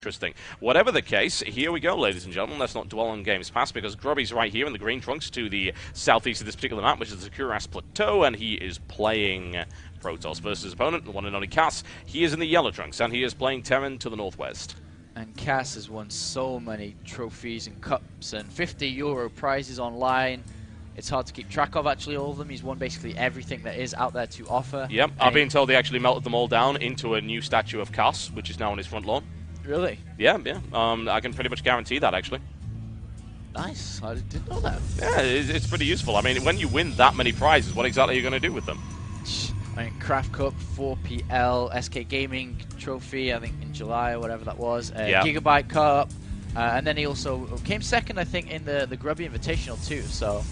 Interesting. Whatever the case, here we go, ladies and gentlemen. Let's not dwell on games past because Grubby's right here in the green trunks to the southeast of this particular map, which is the Kuras Plateau, and he is playing Protoss versus his opponent, the one and only Cass. He is in the yellow trunks, and he is playing Terran to the northwest. And Cass has won so many trophies and cups and €50 prizes online. It's hard to keep track of, actually, all of them. He's won basically everything that is out there to offer. Yep, I've been told they actually melted them all down into a new statue of Cass, which is now on his front lawn. Really? Yeah. I can pretty much guarantee that, actually. Nice. I didn't know that. Yeah, it's pretty useful. I mean, when you win that many prizes, what exactly are you going to do with them? I mean, Craft Cup, 4PL, SK Gaming Trophy, I think in July or whatever that was. Gigabyte Cup. And then he also came second, I think, in the Grubby Invitational too, so...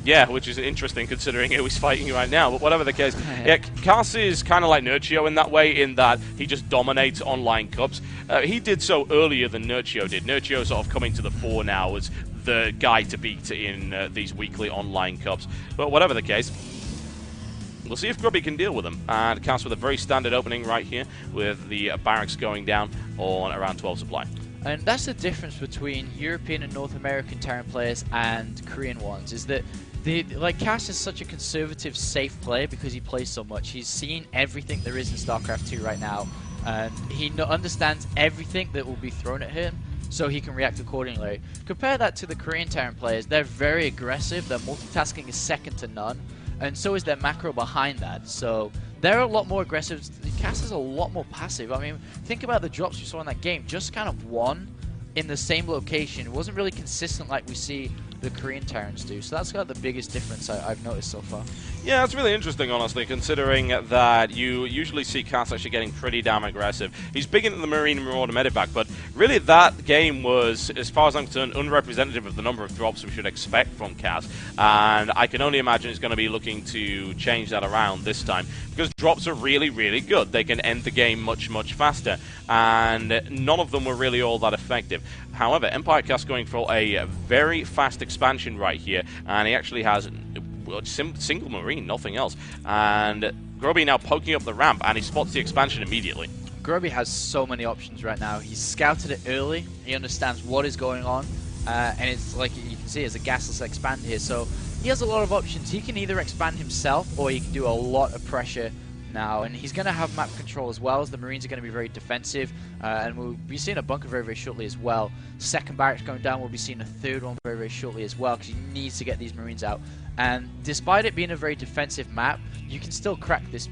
Yeah, which is interesting considering who he's fighting right now. But whatever the case, yeah, Cass is kind of like Nurchio in that way, in that he just dominates online cups. He did so earlier than Nurchio did. Nurchio sort of coming to the fore now as the guy to beat in these weekly online cups. But whatever the case, we'll see if Grubby can deal with him. And Cass with a very standard opening right here, with the barracks going down on around 12 supply. And that's the difference between European and North American Terran players and Korean ones, is that like Cass is such a conservative, safe player because he plays so much. He's seen everything there is in StarCraft 2 right now, and he understands everything that will be thrown at him, so he can react accordingly. Compare that to the Korean Terran players. They're very aggressive, their multitasking is second to none, and so is their macro behind that. So they're a lot more aggressive. Cass is a lot more passive. I mean, think about the drops you saw in that game. Just kind of one in the same location. It wasn't really consistent like we see the Korean Terrans do. So that's got the biggest difference I've noticed so far. Yeah, it's really interesting, honestly, considering that you usually see Cass actually getting pretty damn aggressive. He's big into the Marine Marauder Medivac, but really that game was, as far as I'm concerned, unrepresentative of the number of drops we should expect from Cass. And I can only imagine he's going to be looking to change that around this time, because drops are really, really good. They can end the game much, much faster, and none of them were really all that effective. However, Empire Cass going for a very fast expansion right here, and he actually has single Marine, nothing else. And Grubby now poking up the ramp, and he spots the expansion immediately. Grubby has so many options right now. He's scouted it early, he understands what is going on, and it's like you can see, it's a gasless expand here, so he has a lot of options. He can either expand himself, or he can do a lot of pressure now, and he's going to have map control as well, as the Marines are going to be very defensive, and we'll be seeing a bunker very, very shortly as well. Second barracks going down, we'll be seeing a third one very, very shortly as well, because he needs to get these Marines out. And despite it being a very defensive map, you can still crack this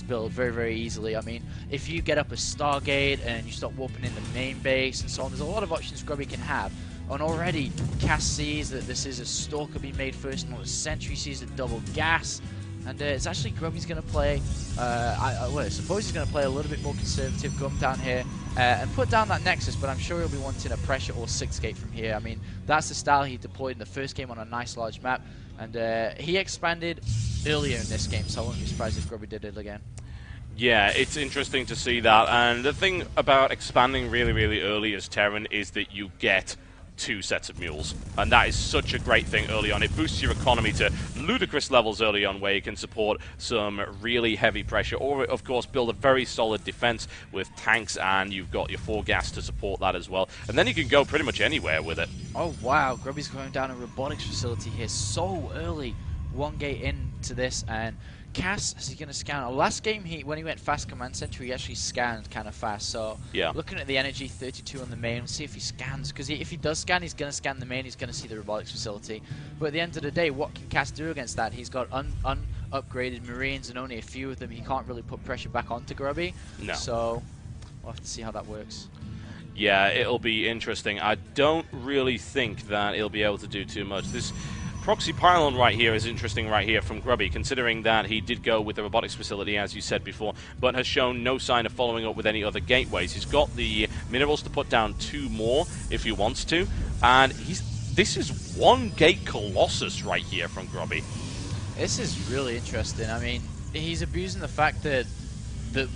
build very, very easily. I mean, if you get up a Stargate and you start warping in the main base and so on, there's a lot of options Grubby can have. And already, Cass sees that this is a Stalker being made first, not a Sentry, sees a double gas. And it's actually Grubby's going to play, I suppose he's going to play a little bit more conservative, come down here and put down that Nexus, but I'm sure he'll be wanting a pressure or 6 gate from here. I mean, that's the style he deployed in the first game on a nice large map, and he expanded earlier in this game, so I wouldn't be surprised if Grubby did it again. Yeah, it's interesting to see that, and the thing about expanding really, really early as Terran is that you get 2 sets of mules, and that is such a great thing early on. It boosts your economy to ludicrous levels early on, where you can support some really heavy pressure, or of course build a very solid defense with tanks, and you've got your 4 gas to support that as well, and then you can go pretty much anywhere with it. Oh wow, Grubby's going down a robotics facility here so early, 1 gate into this, and Cass, is he going to scan? Last game, when he went fast command center, he actually scanned kind of fast. So yeah, looking at the energy, 32 on the main. We'll see if he scans, because if he does scan, he's going to scan the main. He's going to see the robotics facility. But at the end of the day, what can Cass do against that? He's got unupgraded Marines and only a few of them. He can't really put pressure back onto Grubby. No. So we'll have to see how that works. Yeah, it'll be interesting. I don't really think that he'll be able to do too much. This proxy pylon right here is interesting right here from Grubby, considering that he did go with the robotics facility, as you said before, but has shown no sign of following up with any other gateways. He's got the minerals to put down 2 more if he wants to, and this is 1 gate Colossus right here from Grubby. This is really interesting. I mean, he's abusing the fact that the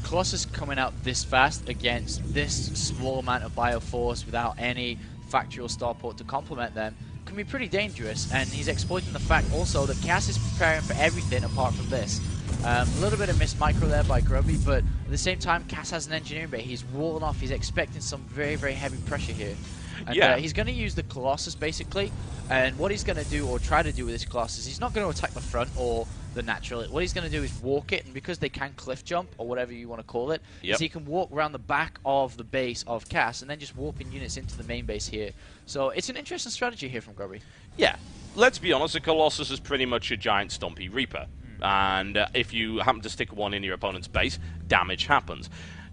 Colossus coming out this fast against this small amount of Bioforce without any factory or starport to complement them can be pretty dangerous, and he's exploiting the fact also that Cass is preparing for everything apart from this. A little bit of missed micro there by Grubby, but at the same time, Cass has an engineering bay. He's walling off. He's expecting some very, very heavy pressure here. And he's going to use the Colossus, basically. And what he's going to do, or try to do with this Colossus, he's not going to attack the front or the natural. What he's going to do is walk it, and because they can cliff jump, or whatever you want to call it, is he can walk around the back of the base of Cass, and then just warping units into the main base here. So it's an interesting strategy here from Grubby. Yeah. Let's be honest, the Colossus is pretty much a giant Stumpy Reaper. And if you happen to stick one in your opponent's base, damage happens.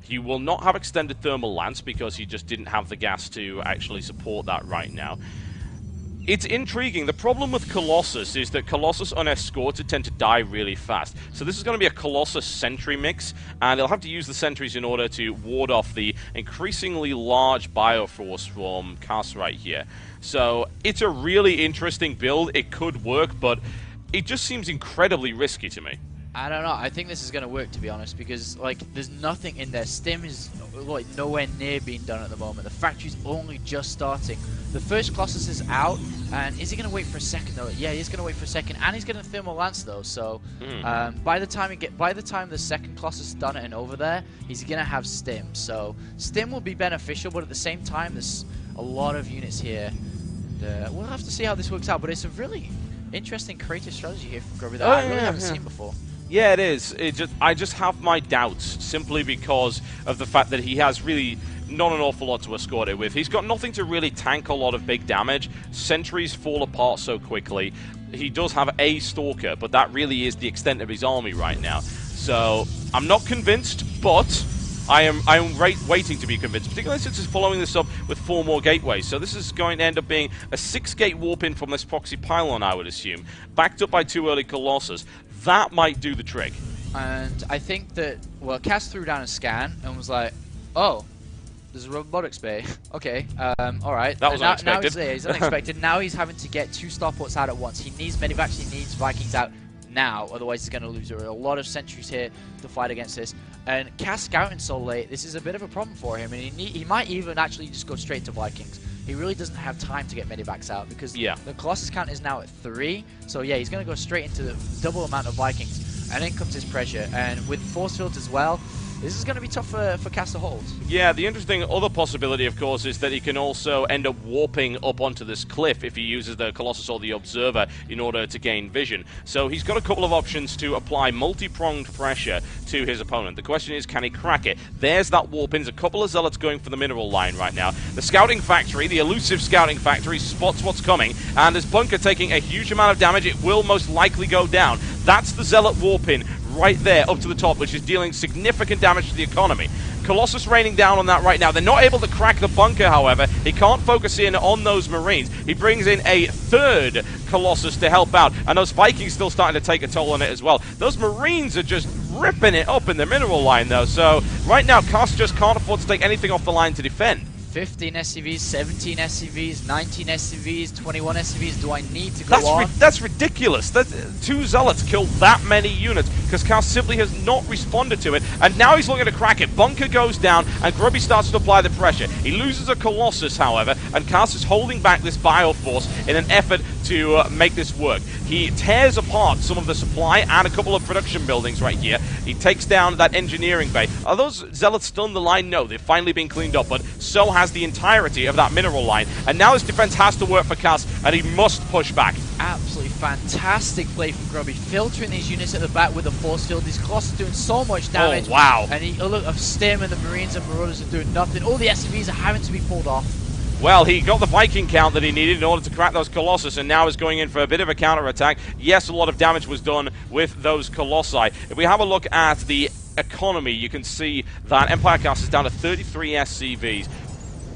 You will not have extended thermal lance because you just didn't have the gas to actually support that right now. It's intriguing. The problem with Colossus is that Colossus unescorted tend to die really fast. So this is going to be a Colossus sentry mix, and they'll have to use the sentries in order to ward off the increasingly large Bioforce from Cass right here. So it's a really interesting build. It could work, but it just seems incredibly risky to me. I don't know. I think this is going to work, to be honest, because like there's nothing in there. Stim is like nowhere near being done at the moment. The factory's only just starting. The first Colossus is out, and is he going to wait for a second though? Yeah, he's going to wait for a second, and he's going to thermal lance though. So by the time the second Colossus is done and over there, he's going to have Stim. So Stim will be beneficial, but at the same time, there's a lot of units here. And, we'll have to see how this works out. But it's a really interesting creative strategy here from Grubby that I really haven't seen before. Yeah, it is. I just have my doubts simply because of the fact that he has really not an awful lot to escort it with. He's got nothing to really tank a lot of big damage. Sentries fall apart so quickly. He does have a Stalker, but that really is the extent of his army right now. So I'm not convinced, but I am waiting to be convinced, particularly since he's following this up with 4 more gateways. So this is going to end up being a 6-gate warp-in from this proxy pylon, I would assume, backed up by 2 early Colossus. That might do the trick. And I think that, well, Cass threw down a scan and was like, oh, there's a robotics bay. Okay, alright. That was unexpected. Now he's unexpected. Now he's having to get 2 starports out at once. He needs Medivacs, he needs Vikings out now, otherwise he's going to lose. There are a lot of sentries here to fight against this. And Cass scouting so late, this is a bit of a problem for him. And he might even actually just go straight to Vikings. He really doesn't have time to get Medivacs out because the Colossus count is now at 3. So yeah, he's going to go straight into the double amount of Vikings. And then comes his pressure. And with force field as well, this is going to be tough for Cass to hold. Yeah, the interesting other possibility, of course, is that he can also end up warping up onto this cliff if he uses the Colossus or the Observer in order to gain vision. So he's got a couple of options to apply multi-pronged pressure to his opponent. The question is, can he crack it? There's that warp-in. There's a couple of Zealots going for the mineral line right now. The Scouting Factory, the elusive Scouting Factory, spots what's coming, and this bunker taking a huge amount of damage. It will most likely go down. That's the Zealot warp-in right there up to the top, which is dealing significant damage to the economy. Colossus raining down on that right now. They're not able to crack the bunker, however. He can't focus in on those Marines. He brings in a 3rd Colossus to help out, and those Vikings still starting to take a toll on it as well. Those Marines are just ripping it up in the mineral line, though. So right now, Cass just can't afford to take anything off the line to defend. 15 SCVs, 17 SCVs, 19 SCVs, 21 SCVs. Do I need to go on? That's ridiculous. 2 Zealots killed that many units because Cass simply has not responded to it. And now he's looking to crack it. Bunker goes down and Grubby starts to apply the pressure. He loses a Colossus, however, and Cass is holding back this Bioforce in an effort to make this work. He tears apart some of the supply and a couple of production buildings right here. He takes down that engineering bay. Are those Zealots still in the line? No, they've finally been cleaned up, but so has the entirety of that mineral line. And now his defense has to work for Cass, and he must push back. Absolutely fantastic play from Grubby, filtering these units at the back with a force field. These Colossus doing so much damage. Oh, wow. And look, of Stim and the Marines and Marauders are doing nothing. All the SCVs are having to be pulled off. Well, he got the Viking count that he needed in order to crack those Colossus, and now is going in for a bit of a counter-attack. Yes, a lot of damage was done with those Colossi. If we have a look at the economy, you can see that Empire Cass is down to 33 SCVs.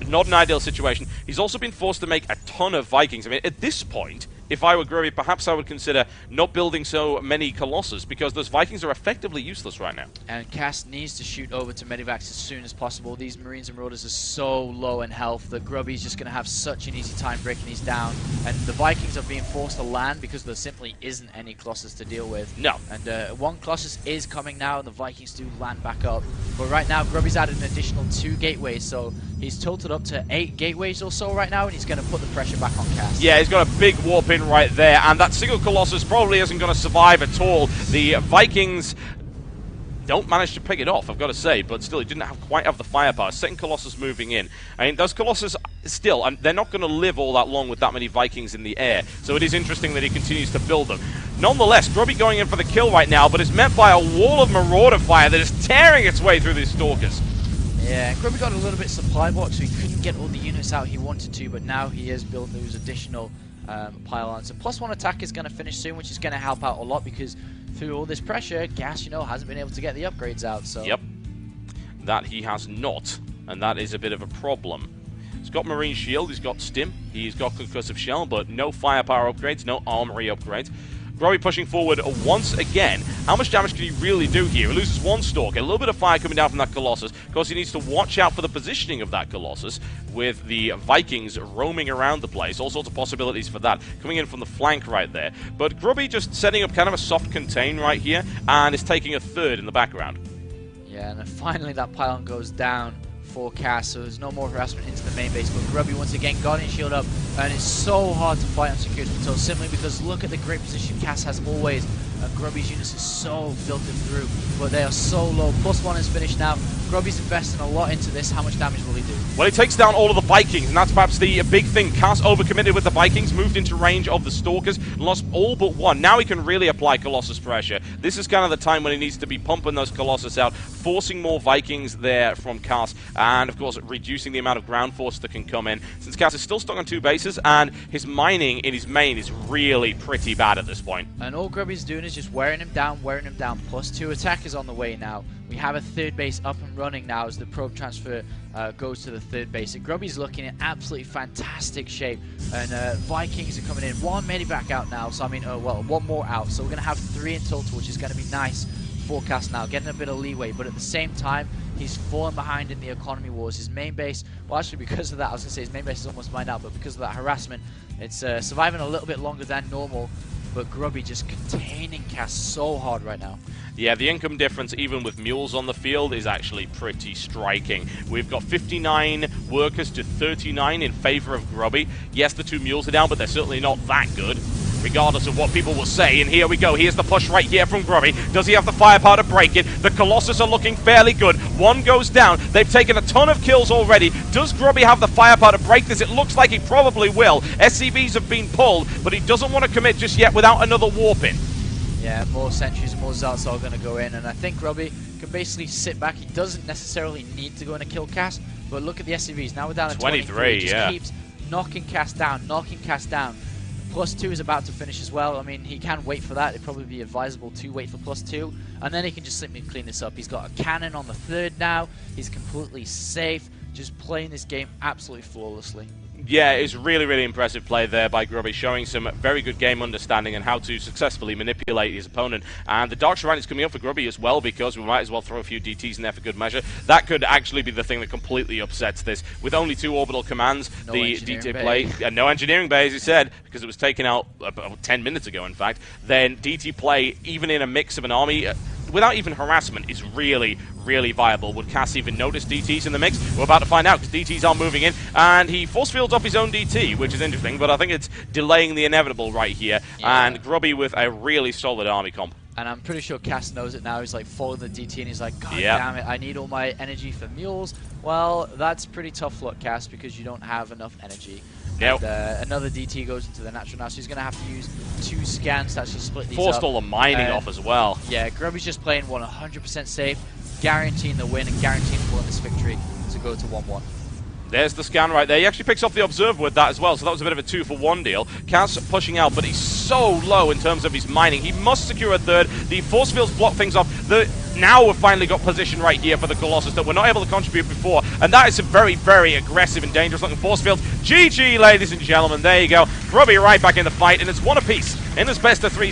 Not an ideal situation. He's also been forced to make a ton of Vikings. I mean, at this point, if I were Grubby, perhaps I would consider not building so many Colossus, because those Vikings are effectively useless right now. And Cass needs to shoot over to Medivacs as soon as possible. These Marines and Marauders are so low in health that Grubby's just going to have such an easy time breaking these down. And the Vikings are being forced to land because there simply isn't any Colossus to deal with. No. And 1 Colossus is coming now, and the Vikings do land back up. But right now, Grubby's added an additional 2 gateways, so he's totaled up to 8 gateways or so right now, and he's going to put the pressure back on Cass. Yeah, he's got a big warp in right there, and that single Colossus probably isn't going to survive at all. The Vikings don't manage to pick it off, I've got to say, but still, he didn't quite have the firepower. Second Colossus moving in. I mean, those Colossus still, and they're not going to live all that long with that many Vikings in the air, so it is interesting that he continues to build them. Nonetheless, Grubby going in for the kill right now, but it's met by a wall of Marauder fire that is tearing its way through these Stalkers. Yeah, Grubby got a little bit supply box, so he couldn't get all the units out he wanted to, but now he is building those additional pylons. And +1 attack is going to finish soon, which is going to help out a lot, because through all this pressure, Gas, hasn't been able to get the upgrades out. So yep, that he has not, and that is a bit of a problem. He's got Marine Shield, he's got Stim, he's got Concussive Shell, but no firepower upgrades, no armory upgrades. Grubby pushing forward once again. How much damage can he really do here? He loses 1 Stalker, a little bit of fire coming down from that Colossus. Of course, he needs to watch out for the positioning of that Colossus, with the Vikings roaming around the place. All sorts of possibilities for that, coming in from the flank right there. But Grubby just setting up kind of a soft contain right here, and is taking a third in the background. Yeah, and then finally that pylon goes down for Cass, so there's no more harassment into the main base. But Grubby once again got his shield up, and it's so hard to fight on Secured Plateau simply because look at the great position Cass has always, and Grubby's units is so filtered through, but they are so low. +1 is finished now. Grubby's investing a lot into this. How much damage will he do? Well, he takes down all of the Vikings, and that's perhaps the big thing. Cass overcommitted with the Vikings, moved into range of the Stalkers, lost all but 1. Now he can really apply Colossus pressure. This is kind of the time when he needs to be pumping those Colossus out, forcing more Vikings there from Cass, and of course reducing the amount of ground force that can come in, since Cass is still stuck on 2 bases, and his mining in his main is really pretty bad at this point. And all Grubby's doing is just wearing him down, +2 attack is on the way now. We have a 3rd base up and running now as the probe transfer goes to the 3rd base. And Grubby's looking in absolutely fantastic shape. And Vikings are coming in. 1 medivac out now, so I mean, well, 1 more out. So we're going to have 3 in total, which is going to be nice for Cass now, getting a bit of leeway. But at the same time, he's fallen behind in the economy wars. His main base, well, actually, because of that, I was going to say his main base is almost mine out, but because of that harassment, it's surviving a little bit longer than normal. But Grubby just containing Cass so hard right now. Yeah, the income difference, even with mules on the field, is actually pretty striking. We've got 59 workers to 39 in favor of Grubby. Yes, the 2 mules are down, but they're certainly not that good, regardless of what people will say. And here we go. Here's the push right here from Grubby. Does he have the firepower to break it? The Colossus are looking fairly good. 1 goes down. They've taken a ton of kills already. Does Grubby have the firepower to break this? It looks like he probably will. SCVs have been pulled, but he doesn't want to commit just yet without another warp in. Yeah, more sentries, more Zelts are going to go in, and I think Grubby can basically sit back. He doesn't necessarily need to go in and kill Cass, but look at the SCVs. Now we're down to 23. He just keeps knocking Cass down, +2 is about to finish as well. I mean, he can wait for that. It'd probably be advisable to wait for +2, and then he can just simply clean this up. He's got a cannon on the 3rd now. He's completely safe, just playing this game absolutely flawlessly. Yeah, it's really, really impressive play there by Grubby, showing some very good game understanding and how to successfully manipulate his opponent. And the Dark Shrine is coming up for Grubby as well, because we might as well throw a few DTs in there for good measure. That could actually be the thing that completely upsets this. With only 2 orbital commands, no the DT play, no engineering bay, as he said, because it was taken out about 10 minutes ago, in fact, then DT play, even in a mix of an army, without even harassment, is really, really viable. Would Cass even notice DTs in the mix? We're about to find out, because DTs are moving in, and he force fields off his own DT, which is interesting, but I think it's delaying the inevitable right here, and Grubby with a really solid army comp. And I'm pretty sure Cass knows it now. He's like following the DT, and he's like, God damn it, I need all my energy for mules. Well, that's pretty tough luck, Cass, because you don't have enough energy. Yep. And, another DT goes into the natural now, so he's going to have to use 2 scans to actually split these Forced up. all the mining off as well. Yeah, Grubby's just playing 100% safe, guaranteeing the win and guaranteeing pulling this victory to go to 1-1. There's the scan right there. He actually picks off the Observer with that as well, so that was a bit of a 2-for-1 deal. Cass pushing out, but he's so low in terms of his mining. He must secure a 3rd. The force fields block things off. Now we've finally got position right here for the Colossus that we're not able to contribute before, and that is a very, very aggressive and dangerous looking force field. GG, ladies and gentlemen. There you go. Grubby right back in the fight, and it's 1 apiece in this best of 3